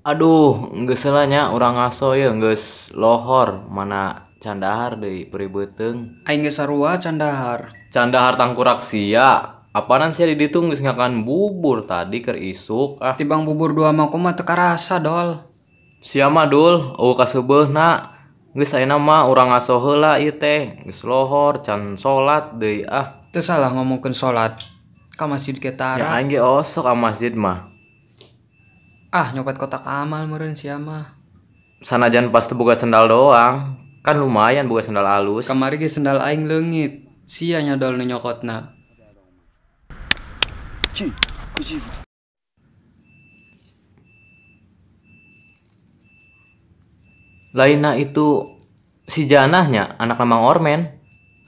Aduh, geus salahnya urang ngaso ya geus lohor mana candahar deui peribeuteung. Aing geus sarua candahar. Candahar tangkurak sia. Apaanan sia di ditu geus ngakan bubur tadi keur isuk ah. Tibang bubur dua mangkok mah teu karasa dol. Sia mah dul, eueuh kaseubeuna. Geus ayeuna mah urang ngaso heula ieu teh, geus lohor can salat deui ah. Teu salah ngomongkeun salat. Ka masjid Nya Ketara. aing ge osok ka masjid mah. Ah nyopet kotak amal meureun sia mah. Sanajan pas teu boga sendal doang, kan lumayan boga sendal alus. Kamari ge sendal aing leungit. Sia nya dol nu nyokotna. Lainna itu si Janahnya anak Lamang Ormen.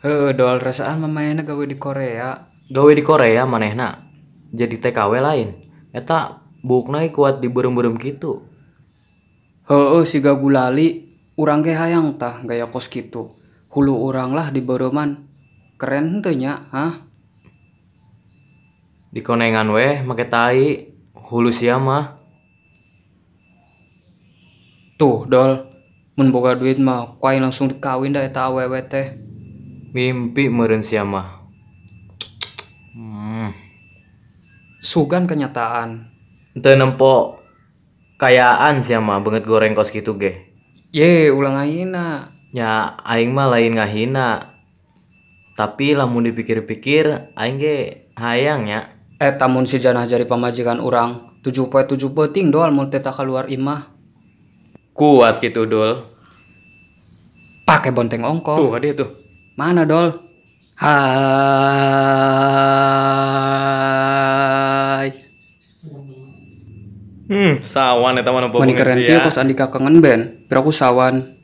Heuh dol rasaan mamayana gawe di Korea. Gawe di Korea manehna. Jadi TKW lain. Eta bukna kuat di berem-berem kitu. Heueuh siga gulali. Urang ge hayang tah gaya kos kitu. Hulu urang lah di beureman. Keren henteu nya, hah? Di konengan weh make tai. Hulu sia mah. Tuh dol. Mun boga duit mah kuai langsung dikawin da eta awewe teh. Mimpi meureun sia mah. Sugan kenyataan. Teu nempo kayaan sia mah beungeut goreng kos kitu ge. Ye ulang ayeuna. Ya aing mah lain ngahina. Tapi lamun dipikir-pikir aing ge hayang nya. Eta mun si Janah jari pamajikan urang 7 peuting doal mun teh keluar imah. Kuat gitu dul. Pake bonteng ongkong. Tuh dia tuh. Mana dol? Hai. Sawan eta mah nu Mani keren sia. tieu kos Andika kangen ben. Piraku sawan.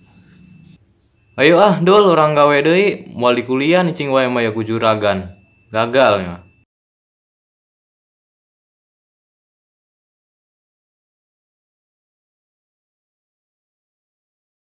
Ayo ah dul urang gawe deui moal di kuliah nicing wae mah ya ku juragan. Gagal nya.